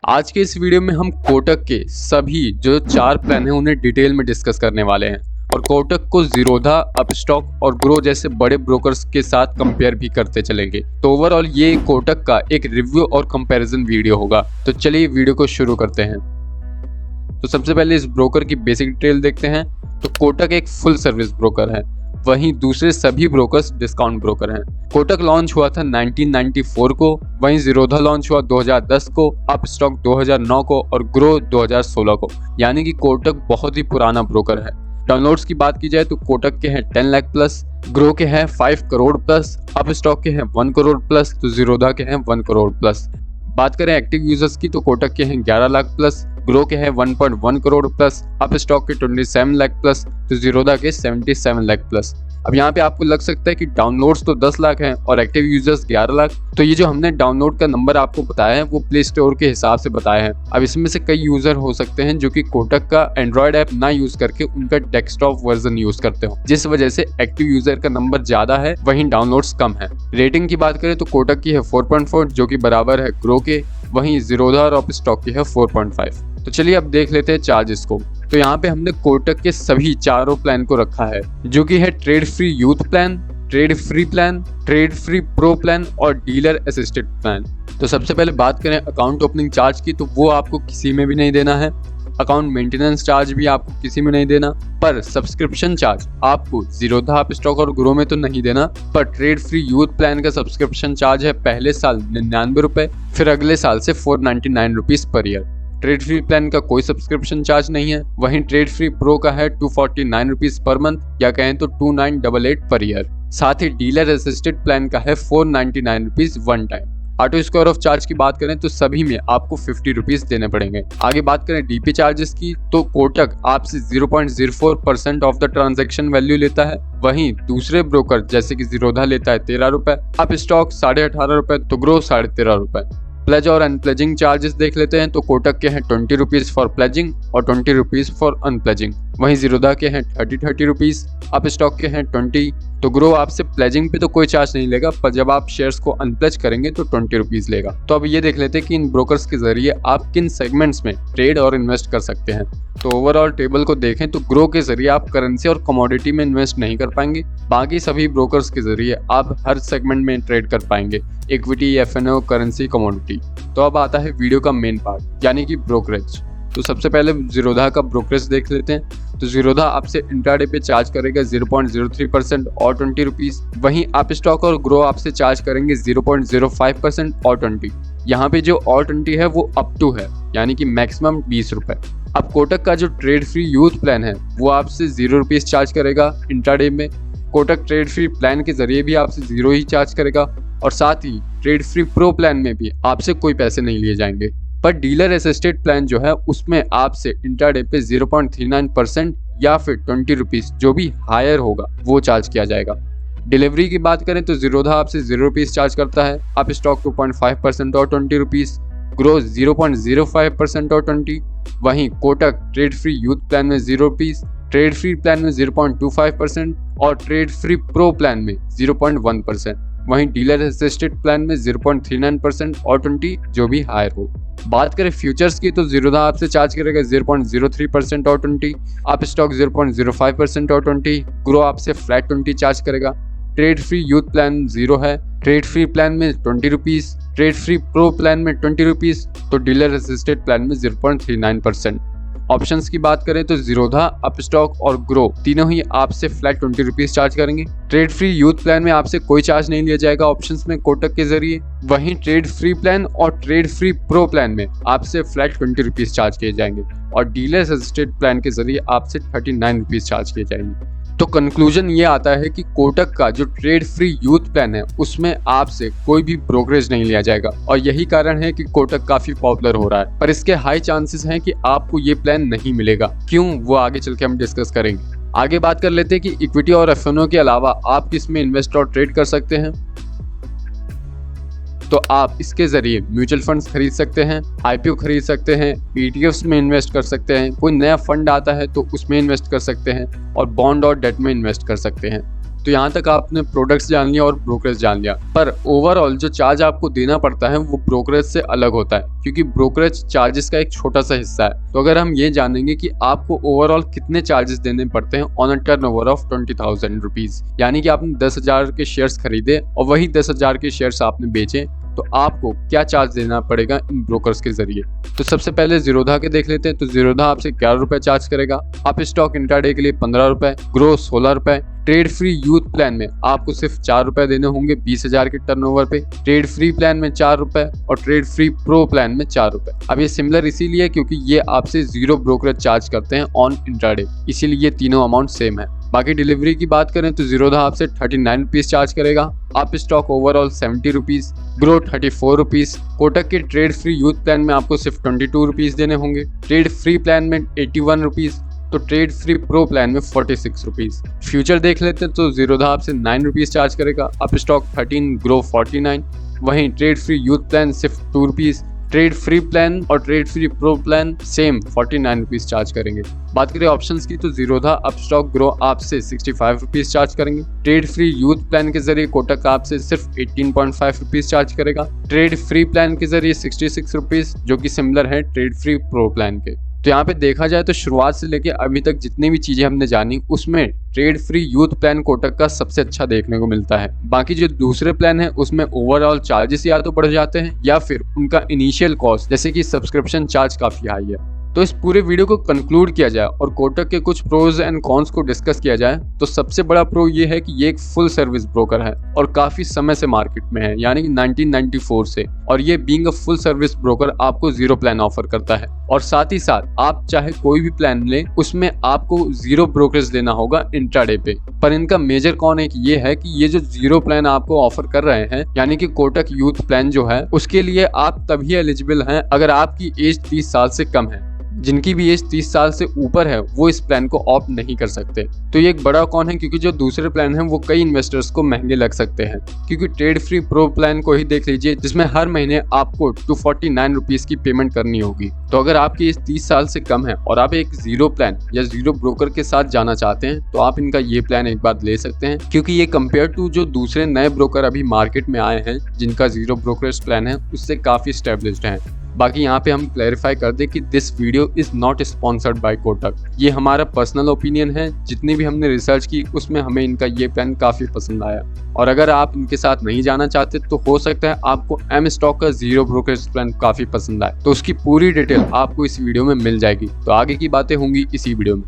आज के इस वीडियो में हम कोटक के सभी जो 4 प्लान हैं उन्हें डिटेल में डिस्कस करने वाले हैं और कोटक को ज़ीरोधा, अपस्टॉक और ग्रो जैसे बड़े ब्रोकर्स के साथ कंपेयर भी करते चलेंगे। तो ओवरऑल ये कोटक का एक रिव्यू और कंपैरिजन वीडियो होगा। तो चलिए वीडियो को शुरू करते हैं। तो सबसे पहले इस ब्रोकर की बेसिक डिटेल देखते हैं। तो कोटक एक फुल सर्विस ब्रोकर है, वहीं दूसरे सभी ब्रोकर्स डिस्काउंट ब्रोकर हैं। कोटक लॉन्च हुआ था 1994 को, वहीं ज़ीरोधा लॉन्च हुआ 2010 को, अपस्टॉक 2009 को और ग्रो 2016 को। यानी कि कोटक बहुत ही पुराना ब्रोकर है। डाउनलोड्स की बात की जाए तो कोटक के हैं 10 लाख प्लस, ग्रो के हैं 5 करोड़ प्लस, अपस्टॉक के हैं 1 करोड़ प्लस, तो ज़ीरोधा के हैं 1 करोड़ प्लस। बात करें एक्टिव यूजर्स की तो कोटक के हैं 11 लाख प्लस, ग्रो के हैं 1.1 करोड़ प्लस, अपस्टॉक के 27 लाख प्लस, तो ज़ीरोधा के 77 लाख प्लस। अब यहाँ पे आपको लग सकता है कि डाउनलोड्स तो 10 लाख हैं और एक्टिव यूजर्स 11 लाख। तो ये जो हमने डाउनलोड का नंबर आपको बताया है वो प्ले स्टोर के हिसाब से बताया है। अब इसमें से कई यूजर हो सकते हैं जो कि कोटक का एंड्रॉयड ऐप ना यूज करके उनका डेस्कटॉप वर्जन यूज करते हो, जिस वजह से एक्टिव यूजर का नंबर ज्यादा है वहीं डाउनलोड्स कम है। रेटिंग की बात करें तो कोटक की है 4.4 जो कि बराबर है ग्रो के, वहीं ज़ीरोधा और अपस्टॉक की है 4.5। तो चलिए अब देख लेते हैं चार्जेस को। तो यहाँ पे हमने कोटक के सभी चारों प्लान को रखा है, जो कि है trade free youth plan, trade free plan, trade free pro plan और डीलर असिस्टेड प्लान। तो सबसे पहले बात करें अकाउंट ओपनिंग चार्ज की, तो वो आपको किसी में भी नहीं देना है। अकाउंट मेंटेनेंस चार्ज भी आपको किसी में नहीं देना, पर सब्सक्रिप्शन चार्ज आपको ज़ीरोधा, अपस्टॉक और ग्रो में तो नहीं देना। पर ट्रेड फ्री यूथ प्लान का सब्सक्रिप्शन चार्ज है पहले साल 99 रुपए, फिर अगले साल से 499 rupees per year. Trade free plan का कोई सब्सक्रिप्शन चार्ज नहीं है। वहीं ट्रेड फ्री प्रो का है 249 रुपीज पर मंथ, या कहें तो 2988 पर ईयर। साथ ही डीलर असिस्टेड प्लान का है 499 rupees one time. Auto square of charge की बात करें तो सभी में आपको 50 रुपीज देने पड़ेंगे। आगे बात करें डीपी चार्जेस की, तो कोटक आपसे 0.04% ऑफ द ट्रांजैक्शन वैल्यू लेता है, वहीं दूसरे ब्रोकर जैसे कि ज़ीरोधा लेता है 13 रुपए, अपस्टॉक 18.5 रुपए, तो ग्रो 13.5 रुपए। प्लेज और अनप्लेजिंग चार्जेस देख लेते हैं। तो कोटक के हैं 20 रुपीज फॉर प्लेजिंग और 20 रुपीज फॉर अनप्लेजिंग, वहीं ज़ीरोधा के हैं 30 रुपीज, अपस्टॉक के हैं 20, तो ग्रो आपसे प्लेजिंग पे तो कोई चार्ज नहीं लेगा, पर जब आप शेयर्स को अनप्लेज करेंगे तो 20 रुपीज लेगा। तो अब ये देख लेते हैं कि इन ब्रोकर्स के जरिए आप किन सेगमेंट्स में ट्रेड और इन्वेस्ट कर सकते हैं। तो ओवरऑल टेबल को देखें तो ग्रो के जरिए आप करेंसी और कमोडिटी में इन्वेस्ट नहीं कर पाएंगे, बाकी सभी ब्रोकर्स के जरिए आप हर सेगमेंट में ट्रेड कर पाएंगे, इक्विटी, एफएनओ, करेंसी, कमोडिटी। तो अब आता है वीडियो का मेन पार्ट, यानी कि ब्रोकरेज। तो सबसे पहले ज़ीरोधा का ब्रोकरेज देख लेते हैं। तो ज़ीरोधा आपसे इंट्राडे पे चार्ज करेगा 0.03% और 20 रुपीज़, वहीं अपस्टॉक और ग्रो आपसे चार्ज करेंगे 0.05% और 20। यहाँ पे जो और 20 है वो अप टू है, यानी कि मैक्सिमम 20 रुपए। अब कोटक का जो ट्रेड फ्री यूथ प्लान है वो आपसे 0 रुपीज़ चार्ज करेगा इंट्राडे में। कोटक ट्रेड फ्री प्लान के जरिए भी आपसे 0 ही चार्ज करेगा और साथ ही ट्रेड फ्री प्रो प्लान में भी आपसे कोई पैसे नहीं लिए जाएंगे। पर डीलर असिस्टेड प्लान जो है उसमें आपसे इंट्राडे पे 0.39% या फिर 20 रुपीज़ जो भी हायर होगा वो चार्ज किया जाएगा। डिलीवरी की बात करें तो ज़ीरोधा आपसे 0 रुपीज़ चार्ज करता है, अपस्टॉक 2.5% और 20 रुपीज़, ग्रो 0.05% और 20, वहीं Kotak trade free youth plan में 0 रुपीज़, ट्रेड फ्री प्लान में 0.25% और ट्रेड फ्री प्रो प्लान में 0.1%, वहीं डीलर असिस्टेड प्लान में 0.39% और 20 जो भी हायर हो। बात करें फ्यूचर्स की तो ज़ीरोधा आपसे चार्ज करेगा 0.03% और 20, अपस्टॉक 0.05% और 20, ग्रो आपसे फ्लैट 20 चार्ज करेगा। ट्रेड फ्री यूथ प्लान 0 है, ट्रेड फ्री प्लान में 20 rupees, trade free pro plan में 20 रुपीज़, तो डीलर असिस्टेड प्लान में 0.39%। ऑप्शंस की बात करें तो ज़ीरोधा, अपस्टॉक और ग्रो तीनों ही आपसे फ्लैट 20 रुपीज़ चार्ज करेंगे। ट्रेड फ्री यूथ प्लान में आपसे कोई चार्ज नहीं लिया जाएगा ऑप्शंस में कोटक के जरिए, वहीं ट्रेड फ्री प्लान और ट्रेड फ्री प्रो प्लान में आपसे फ्लैट 20 रुपीज़ चार्ज किए जाएंगे और डीलर असिस्टेड प्लान के जरिए आपसे 39 रुपीज़ चार्ज किए जाएंगे। तो कंक्लूजन ये आता है कि कोटक का जो ट्रेड फ्री यूथ प्लान है उसमें आपसे कोई भी ब्रोकरेज नहीं लिया जाएगा और यही कारण है कि कोटक काफी पॉपुलर हो रहा है। पर इसके हाई चांसेस हैं कि आपको ये प्लान नहीं मिलेगा। क्यों, वो आगे चल के हम डिस्कस करेंगे। आगे बात कर लेते हैं कि इक्विटी और एफएनओ के अलावा आप किस में इन्वेस्ट और ट्रेड कर सकते हैं। तो आप इसके जरिए म्यूचुअल फंड्स खरीद सकते हैं, आईपीओ खरीद सकते हैं, ईटीएफ्स में इन्वेस्ट कर सकते हैं, कोई नया फंड आता है तो उसमें इन्वेस्ट कर सकते हैं और बॉन्ड और डेट में इन्वेस्ट कर सकते हैं। तो यहाँ तक आपने प्रोडक्ट्स जान लिया और ब्रोकरेज जान लिया, पर ओवरऑल जो चार्ज आपको देना पड़ता है वो ब्रोकरेज से अलग होता है, क्योंकि ब्रोकरेज चार्जेस का एक छोटा सा हिस्सा है। तो अगर हम ये जानेंगे कि आपको ओवरऑल कितने चार्जेस देने पड़ते हैं on a turnover of 20,000 rupees, यानी कि आपने 10,000 के शेयर्स खरीदे और वही 10,000 के शेयर्स आपने बेचे, तो आपको क्या चार्ज देना पड़ेगा इन ब्रोकर्स के जरिए। तो सबसे पहले जीरोधा के देख लेते हैं। तो जीरोधा आपसे 11 रुपए चार्ज करेगा, अप स्टॉक इंट्राडे के लिए 15 रुपए, ग्रो 16 रुपए, ट्रेड फ्री यूथ प्लान में आपको सिर्फ 4 रुपए देने होंगे 20,000 के टर्नओवर पे, ट्रेड फ्री प्लान में 4 रुपए और ट्रेड फ्री प्रो प्लान में 4 रुपए। अब ये सिमिलर इसीलिए क्योंकि ये आपसे 0 ब्रोकरेज चार्ज करते हैं ऑन इंट्राडे, इसीलिए ये तीनों अमाउंट सेम है। बाकी डिलीवरी की बात करें तो जीरोधा आपसे 39 रुपीज चार्ज करेगा, up stock overall 70 rupees, grow 34 rupees, Kotak के ट्रेड फ्री यूथ प्लान में आपको सिर्फ 22 रुपीज देने होंगे, ट्रेड फ्री प्लान में 81 रुपीज, तो ट्रेड फ्री प्रो प्लान में 46 रुपीज। फ्यूचर देख लेते हैं तो जीरोधा आपसे 9 रुपीज चार्ज करेगा, अप स्टॉक 13, ग्रो 49, वहीं ट्रेड फ्री यूथ प्लान सिर्फ 2 रुपीज, ट्रेड फ्री प्लान और trade free pro plan same 49 rupees charge करेंगे। बात करें ऑप्शंस की तो जीरोधा अपस्टॉक ग्रो आपसे 65 रुपीज चार्ज करेंगे, ट्रेड फ्री यूथ प्लान के जरिए कोटक आपसे सिर्फ 18.5 रुपीज चार्ज करेगा, ट्रेड फ्री प्लान के जरिए 66 रुपीज जो कि सिमिलर है ट्रेड फ्री प्रो प्लान के। तो यहाँ पे देखा जाए तो शुरुआत से लेके अभी तक जितनी भी चीजें हमने जानी उसमें trade free youth plan Kotak का सबसे अच्छा देखने को मिलता है। बाकी जो दूसरे प्लान है उसमें ओवरऑल चार्जेस या तो बढ़ जाते हैं या फिर उनका इनिशियल कॉस्ट जैसे कि सब्सक्रिप्शन चार्ज काफी हाई है। तो इस पूरे वीडियो को कंक्लूड किया जाए और कोटक के कुछ प्रोज एंड कॉन्स को डिस्कस किया जाए तो सबसे बड़ा प्रो ये है कि ये एक फुल सर्विस ब्रोकर है और काफी समय से मार्केट में है, यानी कि 1994 से, और ये being a full service broker आपको 0 प्लान ऑफर करता है और साथ ही साथ आप चाहे कोई भी प्लान लें उसमें आपको 0 ब्रोकरेज देना होगा इंट्राडे पे। पर इनका मेजर कौन एक ये है कि ये जो 0 प्लान आपको ऑफर कर रहे हैं यानी कि कोटक यूथ प्लान जो है उसके लिए आप तभी एलिजिबल हैं अगर आपकी एज 30 साल से कम है। जिनकी भी एज 30 साल से ऊपर है वो इस प्लान को ऑप्ट नहीं कर सकते। तो ये एक बड़ा कौन है, क्योंकि जो दूसरे प्लान हैं वो कई इन्वेस्टर्स को महंगे लग सकते हैं। क्योंकि ट्रेड फ्री प्रो प्लान को ही देख लीजिए जिसमें हर महीने आपको 249 रुपीज की पेमेंट करनी होगी। तो अगर आपकी एज 30 साल से कम है और आप एक 0 प्लान या 0 ब्रोकर के साथ जाना चाहते हैं तो आप इनका ये प्लान एक बार ले सकते हैं, क्योंकि ये कंपेयर टू जो दूसरे नए ब्रोकर अभी मार्केट में आए हैं जिनका 0 ब्रोकरेज प्लान है उससे काफी स्टेब्लिश्ड है। बाकी यहाँ पे हम क्लैरिफाई कर दें कि this video is not sponsored by Kotak, ये हमारा पर्सनल ओपिनियन है। जितनी भी हमने रिसर्च की उसमें हमें इनका ये प्लान काफी पसंद आया और अगर आप इनके साथ नहीं जाना चाहते तो हो सकता है आपको एम स्टॉक का 0 ब्रोकरेज प्लान काफी पसंद आए, तो उसकी पूरी डिटेल आपको इस वीडियो में मिल जाएगी। तो आगे की बातें होंगी इसी वीडियो में।